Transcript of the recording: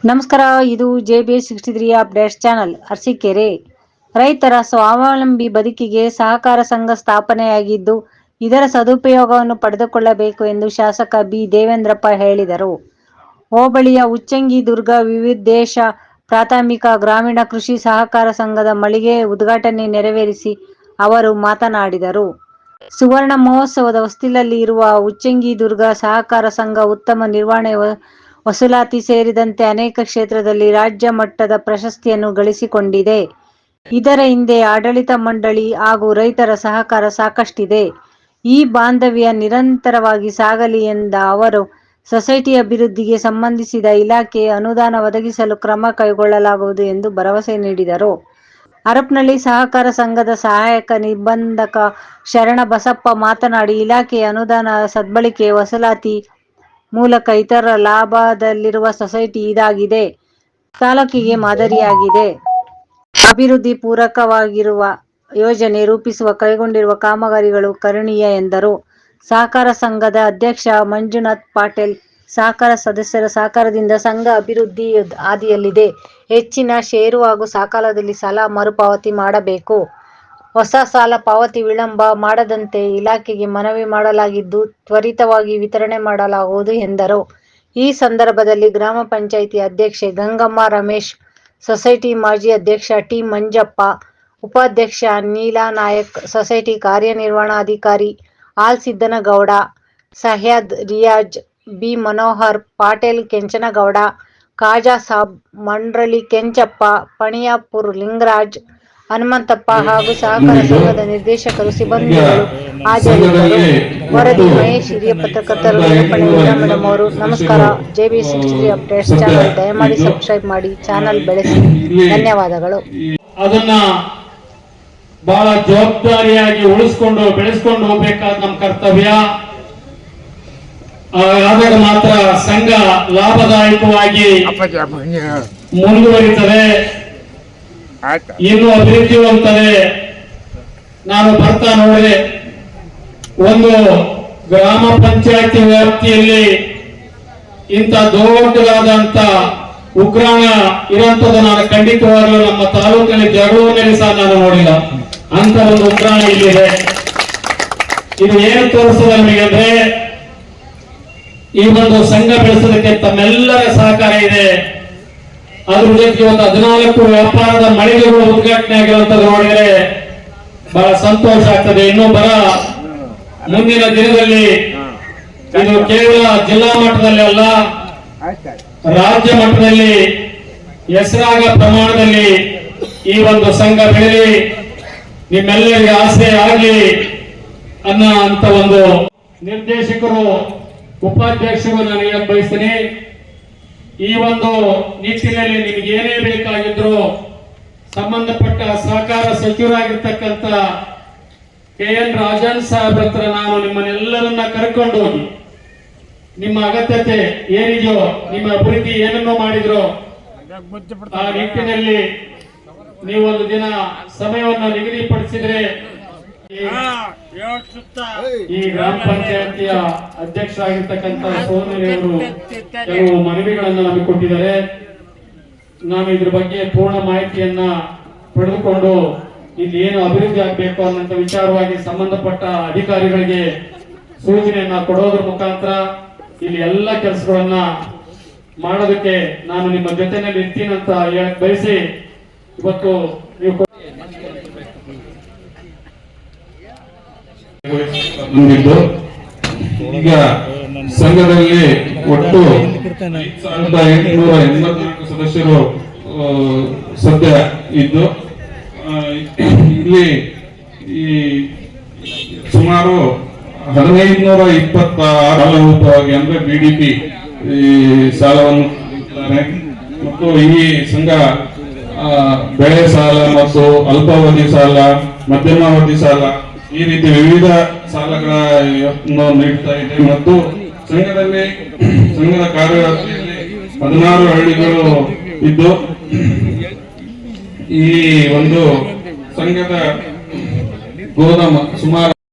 ನಮಸ್ಕಾರ, ಇದು JB63 updates channel. Arsikere ರೈತರ ಸ್ವಾವಲಂಬಿ ಬದುಕಿಗೆ ಸಹಕಾರ ಸಂಘ ಸ್ಥಾಪನೆಯಾಗಿದ್ದು, ಇದರ ಸದುಪಯೋಗವನ್ನು ಪಡೆದುಕೊಳ್ಳಬೇಕು ಎಂದು ಶಾಸಕ ಬಿ. ದೇವೇಂದ್ರಪ್ಪ ಹೇಳಿದರು. ಹೋಬಳಿಯ ಉಚ್ಚಂಗಿದುರ್ಗ ವಿವಿಧೋದ್ದೇಶ ಪ್ರಾಥಮಿಕ ಗ್ರಾಮೀಣ ಕೃಷಿ ಸಹಕಾರ ಸಂಘದ ಮಳಿಗೆ ಉದ್ಘಾಟನೆ ನೆರವೇರಿಸಿ ಅವರು ಮಾತನಾಡಿದರು. ಸುವರ್ಣ ಮಹೋತ್ಸವದ ಹೊಸ್ತಿಲಲ್ಲಿ ಇರುವ ಉಚ್ಚಂಗಿದುರ್ಗ ಸಹಕಾರ ಸಂಘ ಉತ್ತಮ ನಿರ್ವಹಣೆ, ವಸೂಲಾತಿ ಸೇರಿದಂತೆ ಅನೇಕ ಕ್ಷೇತ್ರದಲ್ಲಿ ರಾಜ್ಯ ಮಟ್ಟದ ಪ್ರಶಸ್ತಿಯನ್ನು ಗಳಿಸಿಕೊಂಡಿದೆ. ಇದರ ಹಿಂದೆ ಆಡಳಿತ ಮಂಡಳಿ ಹಾಗೂ ರೈತರ ಸಹಕಾರ ಸಾಕಷ್ಟಿದೆ. ಈ ಬಾಂಧವ್ಯ ನಿರಂತರವಾಗಿ ಸಾಗಲಿ ಎಂದ ಅವರು, ಸೊಸೈಟಿ ಅಭಿವೃದ್ಧಿಗೆ ಸಂಬಂಧಿಸಿದ ಇಲಾಖೆ ಅನುದಾನ ಒದಗಿಸಲು ಕ್ರಮ ಕೈಗೊಳ್ಳಲಾಗುವುದು ಎಂದು ಭರವಸೆ ನೀಡಿದರು. ಹರಪನಹಳ್ಳಿ ಸಹಕಾರ ಸಂಘದ ಸಹಾಯಕ ನಿಬಂಧಕ ಶರಣಬಸಪ್ಪ ಮಾತನಾಡಿ, ಇಲಾಖೆಯ ಅನುದಾನ ಸದ್ಬಳಕೆ, ವಸೂಲಾತಿ ಮೂಲಕ ಇತರ ಲಾಭದಲ್ಲಿರುವ ಸೊಸೈಟಿ ಇದಾಗಿದೆ. ತಾಲೂಕಿಗೆ ಮಾದರಿಯಾಗಿದೆ. ಅಭಿವೃದ್ಧಿ ಪೂರಕವಾಗಿರುವ ಯೋಜನೆ ರೂಪಿಸುವ ಕೈಗೊಂಡಿರುವ ಕಾಮಗಾರಿಗಳು ಕರುಣೀಯ ಎಂದರು. ಸಹಕಾರ ಸಂಘದ ಅಧ್ಯಕ್ಷ ಮಂಜುನಾಥ್ ಪಾಟೀಲ್, ಸಹಕಾರ ಸದಸ್ಯರ ಸಹಕಾರದಿಂದ ಸಂಘ ಅಭಿವೃದ್ಧಿ ಹಾದಿಯಲ್ಲಿದೆ. ಹೆಚ್ಚಿನ ಷೇರು ಹಾಗೂ ಸಕಾಲದಲ್ಲಿ ಸಾಲ ಮರುಪಾವತಿ ಮಾಡಬೇಕು. ಹೊಸ ಸಾಲ ಪಾವತಿ ವಿಳಂಬ ಮಾಡದಂತೆ ಇಲಾಖೆಗೆ ಮನವಿ ಮಾಡಲಾಗಿದ್ದು, ತ್ವರಿತವಾಗಿ ವಿತರಣೆ ಮಾಡಲಾಗುವುದು ಎಂದರು. ಈ ಸಂದರ್ಭದಲ್ಲಿ ಗ್ರಾಮ ಪಂಚಾಯಿತಿ ಅಧ್ಯಕ್ಷೆ ಗಂಗಮ್ಮ ರಮೇಶ್, ಸೊಸೈಟಿ ಮಾಜಿ ಅಧ್ಯಕ್ಷ ಟಿ. ಮಂಜಪ್ಪ, ಉಪಾಧ್ಯಕ್ಷ ನೀಲಾನಾಯಕ್, ಸೊಸೈಟಿ ಕಾರ್ಯನಿರ್ವಹಣಾಧಿಕಾರಿ ಆಲ್ ಸಿದ್ದನಗೌಡ, ಸಹ್ಯಾದ್ ರಿಯಾಜ್, ಬಿ. ಮನೋಹರ್, ಪಾಟೀಲ್ ಕೆಂಚನಗೌಡ, ಖಾಜಾ ಸಾಬ್, ಮಂಡ್ರಳ್ಳಿ ಕೆಂಚಪ್ಪ, ಪಣಿಯಾಪುರ ಲಿಂಗರಾಜ್, ಹನುಮಂತಪ್ಪ ಹಾಗೂ ಸಹಕಾರ ಸಂಘದ ನಿರ್ದೇಶಕರು, ಸಿಬ್ಬಂದಿಗಳು ಹಾಜರಿದ್ದರು. ವರದಿ ಮಹೇಶ್, ಹಿರಿಯ ಪತ್ರಕರ್ತರು ವೀರಪ್ಪನ ಮೇಡಂ ಅವರು. ನಮಸ್ಕಾರ, JB63 ಅಪ್ಡೇಟ್ಸ್ ಚಾನಲ್ ದಯಮಾಡಿ ಸಬ್ಸ್ಕ್ರೈಬ್ ಮಾಡಿ, ಚಾನಲ್ ಬೆಳೆಸಿ. ಧನ್ಯವಾದಗಳು. ಅದನ್ನ ಬಹಳ ಜವಾಬ್ದಾರಿಯಾಗಿ ಉಳಿಸ್ಕೊಂಡು ಬೆಳೆಸ್ಕೊಂಡು ಹೋಗ್ಬೇಕಾದ ನಮ್ಮ ಕರ್ತವ್ಯ. ಆದಾಗ ಮಾತ್ರ ಸಂಘ ಲಾಭದಾಯಕವಾಗಿ ಮುಂದುವರಿತದೆ, ಇನ್ನೂ ಅಭಿವೃದ್ಧಿ ಹೊಂದುತ್ತದೆ. ನಾನು ಬರ್ತಾ ನೋಡಿದೆ, ಒಂದು ಗ್ರಾಮ ಪಂಚಾಯತಿ ವ್ಯಾಪ್ತಿಯಲ್ಲಿ ಇಂಥ ದೊಡ್ಡದಾದಂತ ಉಗ್ರಾಣ ಇರುವಂತದ್ದು ನಾನು ಖಂಡಿತವಾಗಲೂ ನಮ್ಮ ತಾಲೂಕಿನಲ್ಲಿ ಜಗಳೂರಿನಲ್ಲಿ ಸಹ ನಾನು ನೋಡಿಲ್ಲ. ಅಂತ ಒಂದು ಉಗ್ರಾಣ ಇಲ್ಲಿದೆ. ಇದು ಏನು ತೋರಿಸ್ತದೆ ನಮಗೆ ಅಂದ್ರೆ, ಈ ಒಂದು ಸಂಘ ಬೆಳೆಸೋದಕ್ಕೆ ತಮ್ಮೆಲ್ಲರ ಸಹಕಾರ ಇದೆ. ಅದ್ರ ಜೊತೆಗೆ ಇವತ್ತು 14 ವ್ಯಾಪಾರದ ಮಳಿಗೆಗಳು ಉದ್ಘಾಟನೆ ಆಗಿರುವಂತದ್ದು ನೋಡಿದರೆ ಬಹಳ ಸಂತೋಷ ಆಗ್ತದೆ. ಇನ್ನೂ ಮುಂದಿನ ದಿನದಲ್ಲಿ ಇದು ಕೇವಲ ಜಿಲ್ಲಾ ಮಟ್ಟದಲ್ಲಿ ಅಲ್ಲ, ರಾಜ್ಯ ಮಟ್ಟದಲ್ಲಿ ಹೆಸರಾಗ ಪ್ರಮಾಣದಲ್ಲಿ ಈ ಒಂದು ಸಂಘ ಬೆಳೆಯಲಿ, ನಿಮ್ಮೆಲ್ಲರಿಗೆ ಆಸೆ ಆಗಲಿ ಅನ್ನೋ ಅಂತ ಒಂದು ನಿರ್ದೇಶಕರು, ಉಪಾಧ್ಯಕ್ಷರು ನಾನು ಹೇಳಕ್ ಬಯಸ್ತೀನಿ. ಈ ಒಂದು ನಿಟ್ಟಿನಲ್ಲಿ ನಿಮ್ಗೆ ಏನೇ ಬೇಕಾಗಿದ್ರು ಸಂಬಂಧಪಟ್ಟ ಸಹಕಾರ ಸಚಿವರಾಗಿರ್ತಕ್ಕಂಥ KN ರಾಜನ್ ಸಾಹೇಬ್ರ ಹತ್ರ ನಾನು ನಿಮ್ಮನ್ನೆಲ್ಲರನ್ನ ಕರ್ಕೊಂಡು ಹೋಗಿ ನಿಮ್ಮ ಅಗತ್ಯತೆ ಏನಿದೆಯೋ, ನಿಮ್ಮ ಅಭಿವೃದ್ಧಿ ಏನನ್ನೋ ಮಾಡಿದ್ರು ಆ ನಿಟ್ಟಿನಲ್ಲಿ ನೀವೊಂದು ದಿನ ಸಮಯವನ್ನು ನಿಗದಿಪಡಿಸಿದ್ರೆ ಈ ಗ್ರಾಮ ಪಂಚಾಯತಿಯ ಅಧ್ಯಕ್ಷರಾಗಿರ್ತಕ್ಕಂಥ ಸೋದರಿಯವರು ಕೆಲವು ಮನವಿಗಳನ್ನು ನಮಗೆ ಕೊಟ್ಟಿದ್ದಾರೆ. ನಾನು ಇದ್ರ ಬಗ್ಗೆ ಪೂರ್ಣ ಮಾಹಿತಿಯನ್ನ ಪಡೆದುಕೊಂಡು ಇಲ್ಲಿ ಏನು ಅಭಿವೃದ್ಧಿ ಆಗಬೇಕು ಅನ್ನೋಂಥ ವಿಚಾರವಾಗಿ ಸಂಬಂಧಪಟ್ಟ ಅಧಿಕಾರಿಗಳಿಗೆ ಸೂಚನೆಯನ್ನ ಕೊಡೋದ್ರ ಮುಖಾಂತರ ಇಲ್ಲಿ ಎಲ್ಲ ಕೆಲಸಗಳನ್ನ ಮಾಡೋದಕ್ಕೆ ನಾನು ನಿಮ್ಮ ಜೊತೆನಲ್ಲಿ ಇರ್ತೀನಿ ಅಂತ ಹೇಳಕ್ ಬಯಸಿ, ಇವತ್ತು ನೀವು ಈಗ ಸಂಘದಲ್ಲಿ ಒಟ್ಟು 5884 ಸದಸ್ಯರು ಸದ್ಯ ಇದ್ದು, ಇಲ್ಲಿ ಈ ಸುಮಾರು 1526 ರೂಪವಾಗಿ ಅಂದ್ರೆ BDP ಸಾಲವನ್ನು ಮತ್ತು ಈ ಸಂಘ ಬೆಳೆ ಸಾಲ ಮತ್ತು ಅಲ್ಪಾವಧಿ ಸಾಲ, ಮಧ್ಯಮಾವಧಿ ಸಾಲ, ಈ ರೀತಿ ವಿವಿಧ ಸಾಲಗಳನ್ನು ನೀಡ್ತಾ ಇದೆ. ಮತ್ತು ಸಂಘದ ಕಾರ್ಯವ್ಯಾಪ್ತಿಯಲ್ಲಿ 16 ಹಳ್ಳಿಗಳು ಇದ್ದು, ಈ ಒಂದು ಸಂಘದ ಗೋದಾಮ ಸುಮಾರು